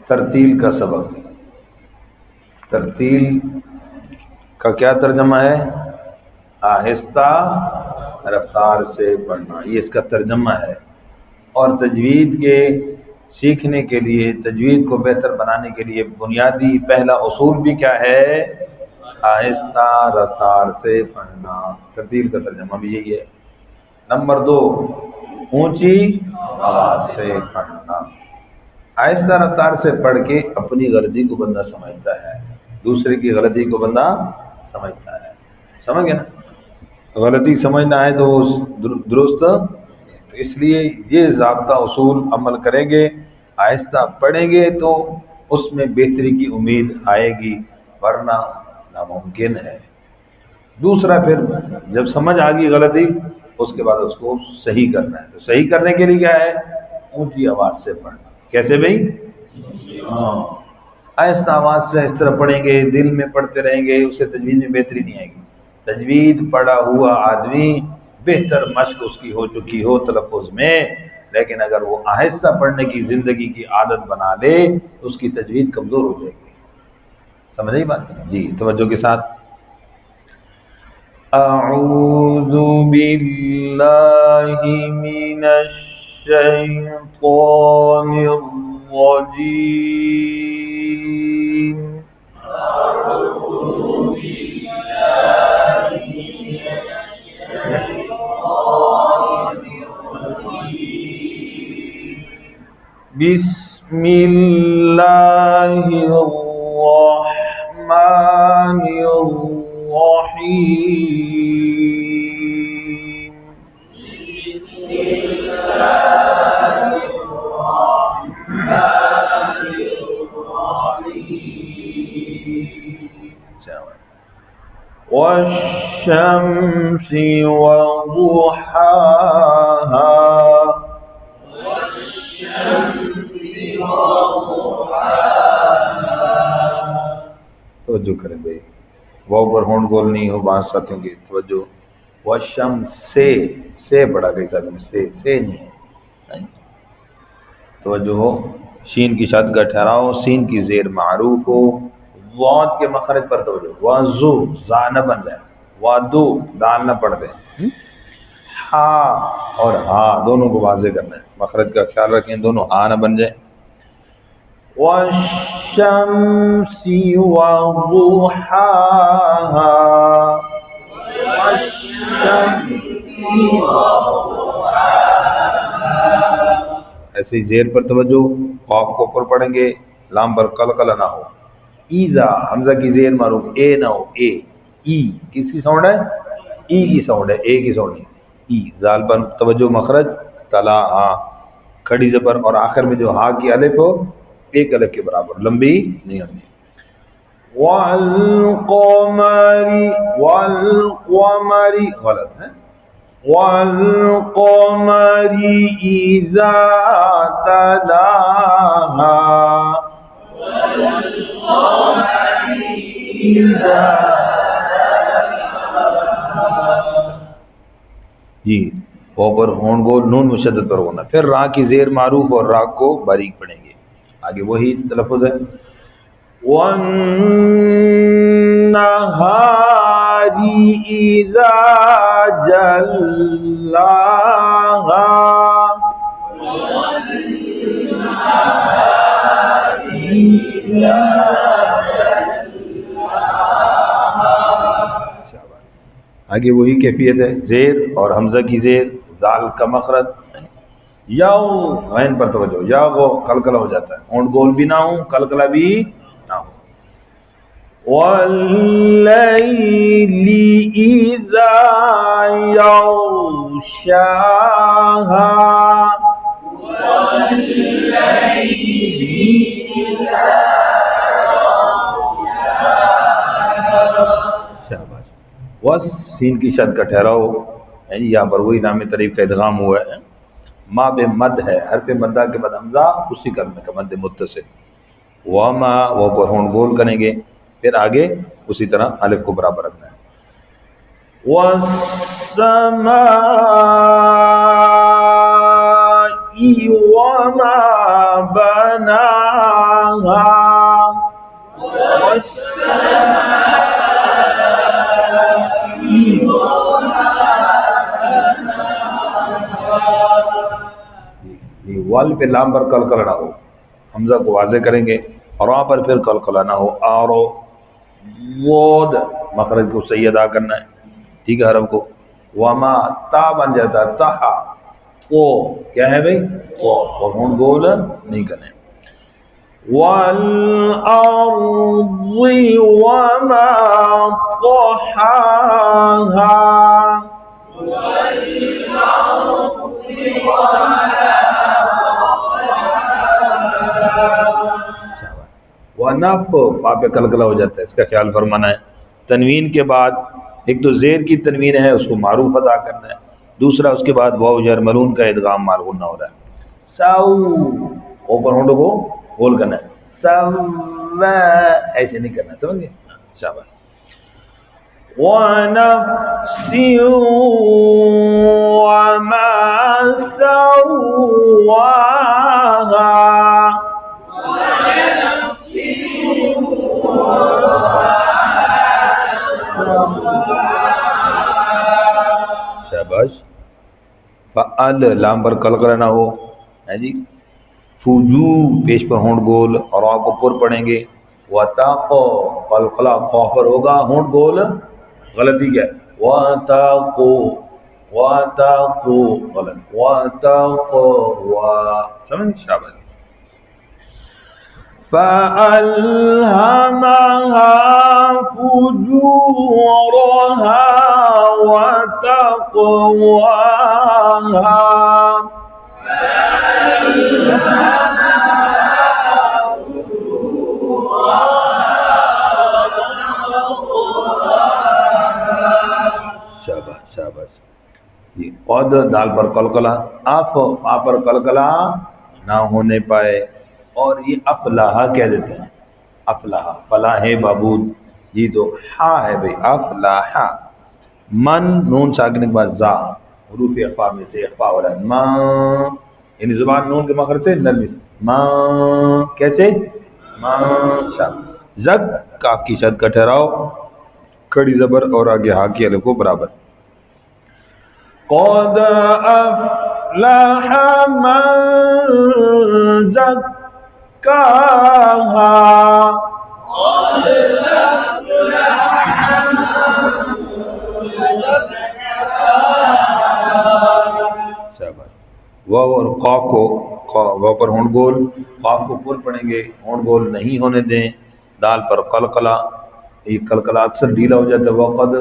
ترتیل کا سبق. ترتیل کا کیا ترجمہ ہے؟ آہستہ رفتار سے پڑھنا، یہ اس کا ترجمہ ہے. اور تجوید کے سیکھنے کے لیے، تجوید کو بہتر بنانے کے لیے بنیادی پہلا اصول بھی کیا ہے؟ آہستہ رفتار سے پڑھنا. ترتیل کا ترجمہ بھی یہی ہے. نمبر 2، اونچی آواز سے پڑھنا. آہستہ رفتار سے پڑھ کے اپنی غلطی کو بندہ سمجھتا ہے، دوسرے کی غلطی کو بندہ سمجھتا ہے. سمجھ گیا نا؟ غلطی سمجھنا ہے تو درست. تو اس لیے یہ ضابطہ اصول عمل کریں گے، آہستہ پڑھیں گے تو اس میں بہتری کی امید آئے گی، ورنہ ناممکن ہے. دوسرا، پھر جب سمجھ آ گئی غلطی، اس کے بعد اس کو صحیح کرنا ہے. تو صحیح کرنے کے لیے کیا ہے؟ اونچی آواز سے پڑھنا. کیسے بھائی؟ آہستہ آواز سے اس طرح پڑھیں گے، دل میں پڑھتے رہیں گے، اس سے تجوید میں بہتری نہیں آئے گی. تجوید پڑھا ہوا آدمی بہتر مشق اس کی ہو چکی ہو تلفظ میں، لیکن اگر وہ آہستہ پڑھنے کی زندگی کی عادت بنا لے تو اس کی تجوید کمزور ہو جائے گی. سمجھ آئی بات؟ جی توجہ کے ساتھ. اعوذ باللہ من الشیطان الرجیم. بسم اللہ الرحمن الرحیم. والشمس وضحاها. توجہ کریں بھائی، واو پر ہونٹ گول نہیں ہو، بات ساتھیوں کی توجہ. والشمس سے بڑا گئی تھا، سے نہیں ہے. توجہ ہو، شین کی شد کا ٹھہراؤ، سین کی زیر معروف ہو، واد کے مخرج پر توجہ. وازو زا نہ بن جائے، وادو دال نہ پڑھ دیں. ہا اور ہا دونوں کو واضح کرنا ہے، مخرج کا خیال رکھیں، دونوں ہا نہ بن جائے. والشمس وضحاها. ایسے ہی زیر پر توجہ، قاف کو اوپر پڑھیں گے، لام پر قلقلہ نہ ہو. ایزا حمزہ کی زیر معروف، اے نہ ہو. اے ای کس کی ساؤنڈ ہے؟ ای کی ساؤنڈ ہے، اے کی ساؤنڈ نہیں. ای زال پر توجہ، مخرج تلا ہاں کھڑی زبر، اور آخر میں جو ہا کی الف ہو ایک الف کے برابر، لمبی نہیں ہوتی. والقمر غلط ہے. والقمر اذا تلاها. جی وہ پر ہون گول، نون مشدد پر ہونا. پھر را کی زیر معروف اور را کو باریک پڑھیں گے. آگے وہی تلفظ ہے. وَالنَّهَارِ إِذَا جَلَّاهَا. آگے وہی کیفیت ہے، زیر اور حمزہ کی زیر، زال کا مخرج. یا غین پر توجہ، یا وہ قلقلہ ہو جاتا ہے، ہونٹ گول بھی نہ ہو، قلقلہ بھی نہ ہو. واللیل اذا یغشاها. سین کی شد کا ٹھہراؤ، یعنی یہاں پر وہی نام طریف کا ادغام ہوا ہے. ما بے مد ہے، حرف مدہ کے بعد حمزہ اسی کلمے کا مد متصل. وما وہ پر ہونٹ گول کریں گے، پھر آگے اسی طرح الف کو برابر رکھنا ہے. والسماء وما بناها. وال پہ لام پر قلقلہ نہ ہو، حمزہ کو واضح کریں گے، اور وہاں پر پھر قلقلہ نہ ہو، اور وود مخرج کو صحیح ادا کرنا ہے، ٹھیک ہے، حرف کو. وما تا بن جاتا ہے تہا، وہ کیا ہے بھائی، وہ، اور ہون گول نہیں کرنے. والارض وما طحاها، ونف پا پہ قلقلہ ہو جاتا ہے، اس کا خیال فرمانا ہے. تنوین کے بعد ایک تو زیر کی تنوین ہے، اس کو معروف ادا کرنا ہے، دوسرا اس کے بعد واو جر مرون کا ادغام مال غنہ ہو رہا ہے. سو اوپر ہونڈوں کو گول کرنا ہے، سو ایسے نہیں کرنا، سمجھ گئے؟ شاباش. وَنَفْسٍ وَمَا سَوَّاهَا، شاباش. فعل لام پر قلقلہ نہ ہو، ہے جی. فجو پیش پر ہونٹ گول اور آپ کو پر پڑھیں گے. وَتَقَ قلقلہ قاف پر ہوگا، ہونٹ گول، غلطی کیا ہے، وَتَقُ، وَتَقُ غلط، وَتَقُ سمجھ. شاباش. فَأَلْهَمَهَا فُجُورَهَا وَتَقْوَاهَا. شاباش شاباش. یہ قد دال پر قلقلہ، اف آ پر قلقلہ نہ ہونے پائے، اور یہ افلاح کہہ دیتے ہیں، افلاح فلاح بابود، یہ تو ہا ہے بھئی، افلاح. من نون ساکن کے بعد زا، حروف اخفا میں سے اخفا ہو رہا ہے، ما، یعنی زبان نون کے مخرج سے نرمی سے، ما کیسے، ما شاء. زک کاف کی شد کا ٹھہراؤ، کھڑی زبر اور آگے ہا کی الف کو برابر. قد افلح من زکاها، واو اور قاف کو، واو پر ہونٹ گول، قاف کو پر پڑھیں گے، ہونٹ گول نہیں ہونے دیں. دال پر قلقلہ، یہ قلقلہ اکثر ڈھیلا ہو جاتا ہے، وقد،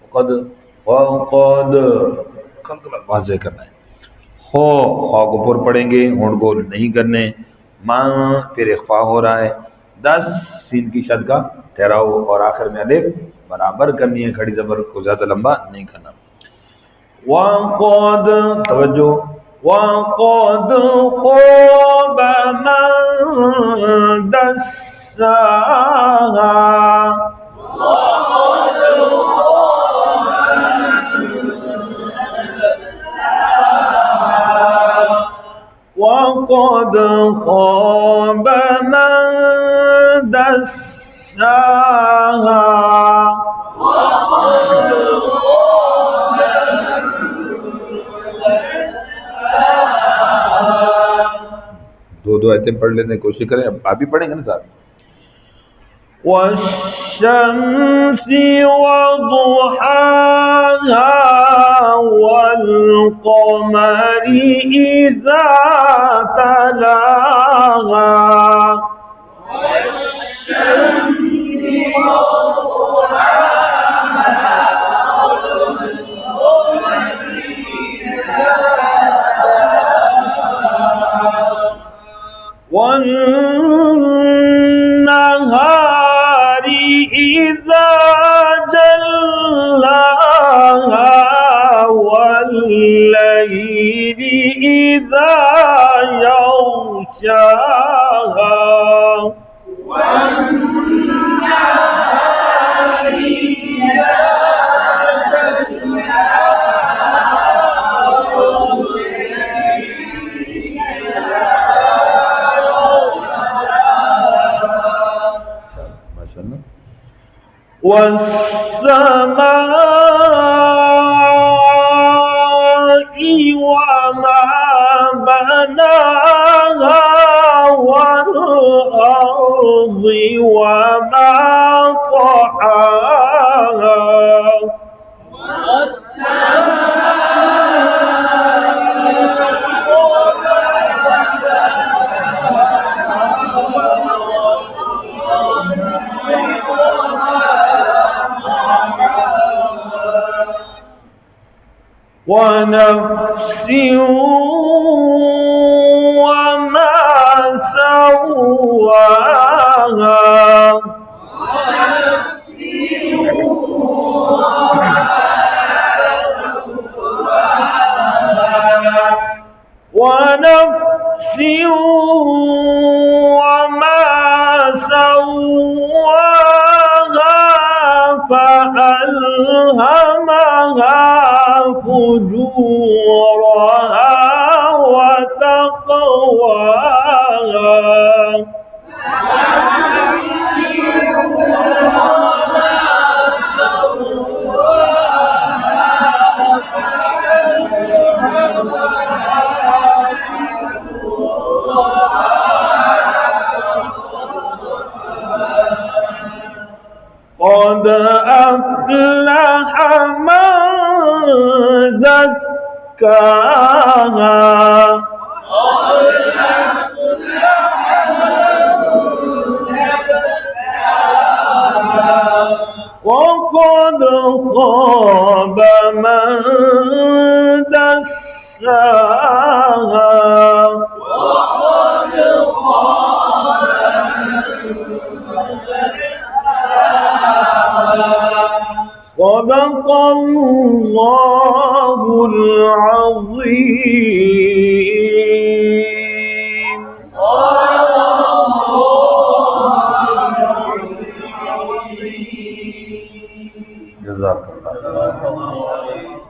وقد، وقد قلقلہ واضح کرنا ہے. خو، خو کو پر پڑھیں گے، ہونٹ گول نہیں کرنے. ماں پھر اخفا ہو رہا ہے، 10 سین کی شد کا ٹھہراؤ اور آخر میں الف برابر کرنی ہے، کھڑی زبر کو زیادہ لمبا نہیں کرنا. وَقَدْ توجہ، وَقَدْ خَابَ مَنْ دَسَّاهَا، وَقَدْ خَابَ مَنْ دَسَّاهَا. دو آیتیں پڑھ لینے کی کوشش کریں، اب آپ بھی پڑھیں گے نا ساتھ. وَالشَّمْسِ وَضُحَاهَا وَالْقَمَرِ إِذَا تَلَاهَا، وَالنَّهَارِ إِذَا جَلَّاهَا وَاللَّيْلِ إِذَا يَغْشَاهَا. وَالسَّمَاءِ وَمَا بَنَاهَا، وما طحاها ونفس وما سواها ونفس وما سواها فألهمها فجورها وتقواها قد أفلح من زكاها وقد خاب من دساها صدق الله العظيم. جزاك الله.